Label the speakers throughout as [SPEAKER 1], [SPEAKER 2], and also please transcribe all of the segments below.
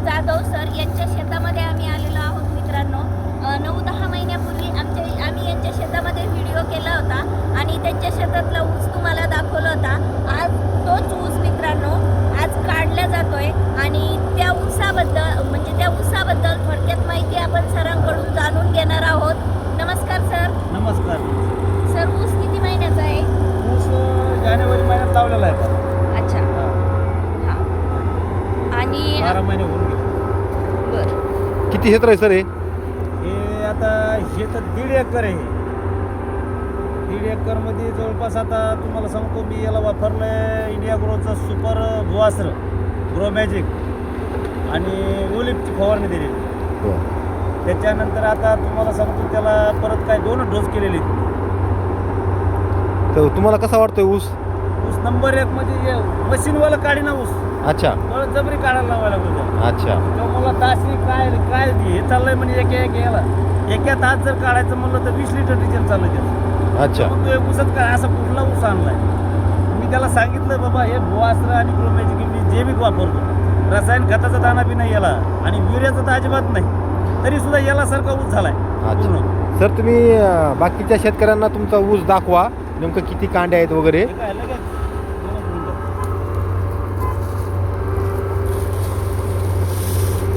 [SPEAKER 1] Jadhav sir यांच्या शेतामध्ये आम्ही आलेलो आहोत मित्रांनो. 9-10 महिन्यापूर्वी आम्ही यांच्या शेतामध्ये व्हिडिओ केला होता आणि त्यांच्या शेतातला ऊस तुम्हाला दाखवला होता. आज तोच ऊस मित्रांनो आज काढला जातोय आणि त्या ऊसाबद्दल थोडक्यात माहिती आपण सरांकडून जाणून घेणार आहोत. नमस्कार सर.
[SPEAKER 2] नमस्कार.
[SPEAKER 1] सर ऊस किती महिन्याचा आहे?
[SPEAKER 2] ऊस जानेवारी महिन्यात लावलेला आहे.
[SPEAKER 1] अच्छा. हां. आणि
[SPEAKER 2] 12 महिने होऊन गेले.
[SPEAKER 1] बरं.
[SPEAKER 3] किती क्षेत्र आहे सर हे?
[SPEAKER 2] हे आता हे तर 1.5 एकर आहे. 1.5 एकरमध्ये जवळपास आता तुम्हाला सांगतो मी याला वापरलं आहे इंडिया ग्रोचं सुपर भुआस्त्र ग्रो मॅजिक आणि ओलिपची फवारणी दिलेली. त्याच्यानंतर आता तुम्हाला सांगतो त्याला परत काय 2 डोस केलेले.
[SPEAKER 3] तर तुम्हाला कसा वाटतोय ऊस?
[SPEAKER 2] ऊस नंबर 1 म्हणजे मशीनवाला काढी ना ऊस.
[SPEAKER 3] अच्छा
[SPEAKER 2] जबरी काढायला लावायला लागलो.
[SPEAKER 3] अच्छा.
[SPEAKER 2] तो मला तासनी काय हे चाललंय म्हणजे एक याला एका तास जर काढायचं म्हणलं तर 20 लिटर डिझेल चाललं त्याचं.
[SPEAKER 3] अच्छा.
[SPEAKER 2] मग तो ऊसच काय असा कुठला ऊस आणलाय. मी त्याला सांगितलं बाबा हे भुआस्त्र आणि ग्रोमॅजिक मी जैविक वापरतो. रसायन खताचा दाना बी नाही याला आणि युरियाचा तर अजिबात नाही, तरी सुद्धा याला सारखा ऊस झालाय.
[SPEAKER 3] अच्छा सर, तुम्ही बाकीच्या शेतकऱ्यांना तुमचा ऊस दाखवा, नेमकं किती कांडे आहेत वगैरे.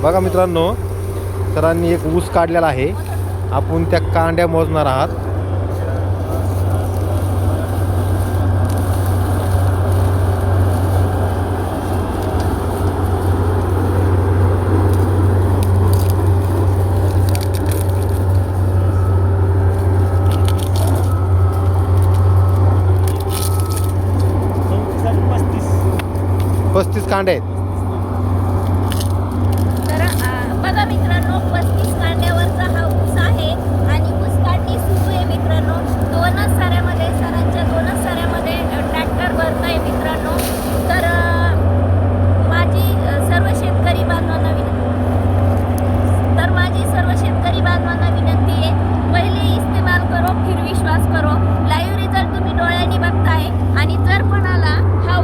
[SPEAKER 3] बघा मित्रांनो, सरांनी एक ऊस काढलेला आहे. आपण त्या कांड्या मोजणार आहात. पस्तीस कांडे आहेत.
[SPEAKER 1] तर बघा मित्रांनो 35 कांड्यावरचा हा ऊस आहे आणि ऊस काढणी सुरू आहे मित्रांनो. सरांच्या 2च साऱ्यामध्ये ट्रॅक्टर भरत आहे मित्रांनो. तर माझी सर्व शेतकरी बांधवांना विनंती आहे, पहिले इस्तेमाल करो फिर विश्वास करो. लाईव्ह रिझल्ट तुम्ही डोळ्यांनी बघताय आणि जर कोणाला हा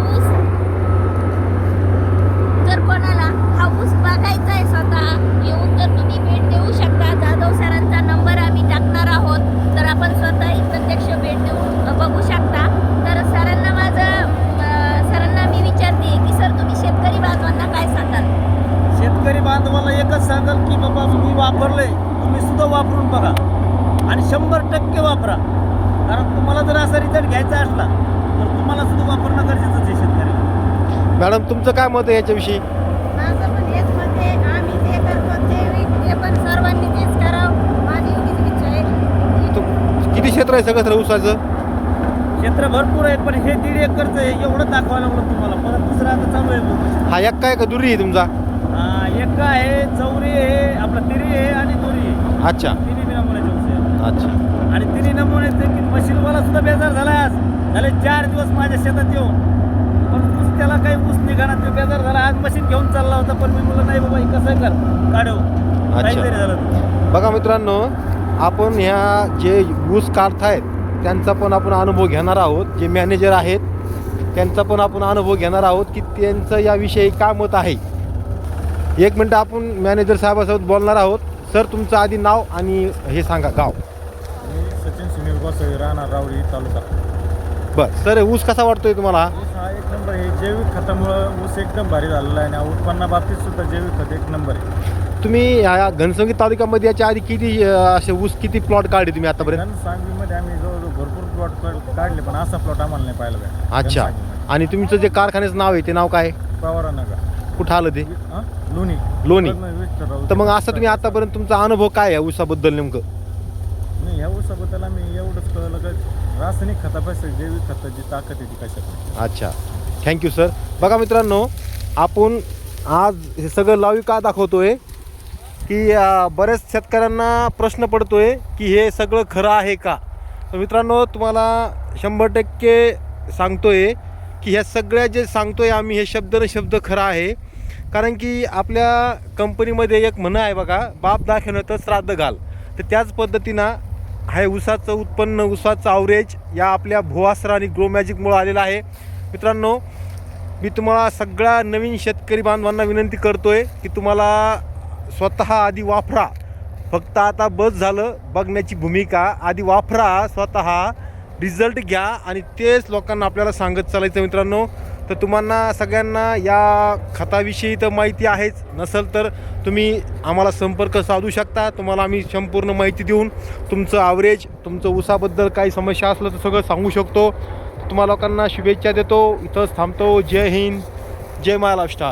[SPEAKER 1] ऊस बघायचा आहे स्वतः येऊन तर तुम्ही भेट देऊ शकता. जाधव सरांचा नंबर आम्ही टाकणार आहोत, तर आपण स्वतःही प्रत्यक्ष भेट देऊन बघू शकता. तर सरांना मी विचारते की सर तुम्ही शेतकरी बांधवांना काय सांगाल?
[SPEAKER 2] शेतकरी बांधवाला एकच सांगाल की बाबा मी वापरलंय, तुम्ही सुद्धा वापरून बघा आणि 100% वापरा. कारण तुम्हाला जर असा रिझल्ट घ्यायचा असला तर तुम्हाला सुद्धा वापरणं गरजेचंच आहे शेतकरी.
[SPEAKER 3] मॅडम, तुमचं काय मत आहे याच्याविषयी?
[SPEAKER 1] माझं पण हेच मत आहे, आम्ही ते करतो ते पण सर्वांनी तेच करावं, माझी एवढीच इच्छा आहे.
[SPEAKER 3] किती क्षेत्र आहे सगळं ऊसाचं?
[SPEAKER 2] क्षेत्र भरपूर आहे, पण हे 1.5 एकरचं आहे एवढं दाखवायला लागलं तुम्हाला. परत दुसरं आता चालू आहे.
[SPEAKER 3] हा एक काय का दुरी आहे तुमचा?
[SPEAKER 2] एक आहे, चौरी आहे, आपला तिरी आहे आणि दोरी आहे.
[SPEAKER 3] अच्छा.
[SPEAKER 2] तिन्ही नमुन्याचे ऊस आहे.
[SPEAKER 3] अच्छा.
[SPEAKER 2] आणि तिन्ही नमुन्याचे की मशीनवाला सुद्धा बेजार झाला. आज झाले 4 दिवस माझ्या शेतात येऊन, पण ऊस त्याला काही ऊस निघाला, ते बेजार झाला. आज मशीन घेऊन चालला होता, पण मी म्हणलं नाही बाबा हे कसं कर काढू काहीतरी झालं.
[SPEAKER 3] बघा मित्रांनो, आपण ह्या जे ऊस काढतायत त्यांचा पण आपण अनुभव घेणार आहोत. जे मॅनेजर आहेत त्यांचा पण आपण अनुभव घेणार आहोत की त्यांचं याविषयी काय मत आहे. 1 मिनटं आपण मॅनेजर साहेबासोबत बोलणार आहोत. सर, तुमचं आधी नाव आणि हे सांगा, गाव.
[SPEAKER 2] मी सचिन सुनील गोसावी, राहणार रावरी तालुका.
[SPEAKER 3] बरं सर, ऊस कसा वाटतोय तुम्हाला?
[SPEAKER 2] ऊस हा 1 नंबर आहे. जैविक खतामुळं ऊस एकदम भारी झालेला आहे आणि उत्पन्नाबाबतीत सुद्धा जैविक खत 1 नंबर आहे.
[SPEAKER 3] तुम्ही ह्या घनसंगी तालुक्यामध्ये याच्या आधी किती असे ऊस किती प्लॉट काढले तुम्ही आतापर्यंत?
[SPEAKER 2] घनसांगवीमध्ये आम्ही जवळजवळ भरपूर प्लॉट काढले, पण असा प्लॉट आम्हाला नाही पाहिला पाहिजे.
[SPEAKER 3] अच्छा. आणि तुमचं जे कारखान्याचं नाव आहे ते नाव काय?
[SPEAKER 2] पवारानगर.
[SPEAKER 3] कुठं आलं ते?
[SPEAKER 2] लोणी.
[SPEAKER 3] तर मग असं तुम्ही आतापर्यंत तुमचा अनुभव काय आहे ऊसाबद्दल नेमकं?
[SPEAKER 2] नाही, ह्या ऊसाबद्दल आम्ही एवढंच कळलं की रासायनिक खतापेक्षा जैविक खताची ताकद आहे ती कशात.
[SPEAKER 3] अच्छा, थँक्यू सर. बघा मित्रांनो, आपण आज हे सगळं लाईव्ह का दाखवतोय की बऱ्याच शेतकऱ्यांना प्रश्न पडतोय की हे सगळं खरं आहे का. तर मित्रांनो, तुम्हाला 100% सांगतोय की ह्या सगळ्या जे सांगतोय आम्ही हे शब्द न शब्द खरं आहे. कारण की आपल्या कंपनीमध्ये एक म्हण आहे बघा, बाप दाखवणं तर श्राद्ध घाल. तर त्याच पद्धतीनं हे ऊसाचं उत्पन्न, ऊसाचं ॲव्हरेज या आपल्या भुआस्त्र आणि ग्रो मॅजिकमुळं आलेलं आहे. मित्रांनो, मी तुम्हाला सगळ्या नवीन शेतकरी बांधवांना विनंती करतोय की तुम्हाला स्वतः आधी वापरा. फक्त आता बस झालं बघण्याची भूमिका, आधी वापरा, स्वतः रिझल्ट घ्या आणि तेच लोकांना आपल्याला सांगत चालायचं मित्रांनो. तर तुम्हाला सगळ्यांना या खताविषयी तर माहिती आहेच, नसेल तर तुम्ही आम्हाला संपर्क साधू शकता. तुम्हाला आम्ही संपूर्ण माहिती देऊन तुमचं ॲव्हरेज, तुमचं ऊसाबद्दल काही समस्या असलं तर सगळं सांगू शकतो. तुम्हाला लोकांना शुभेच्छा देतो. इथंच थांबतो. जय हिंद, जय महाराष्ट्र.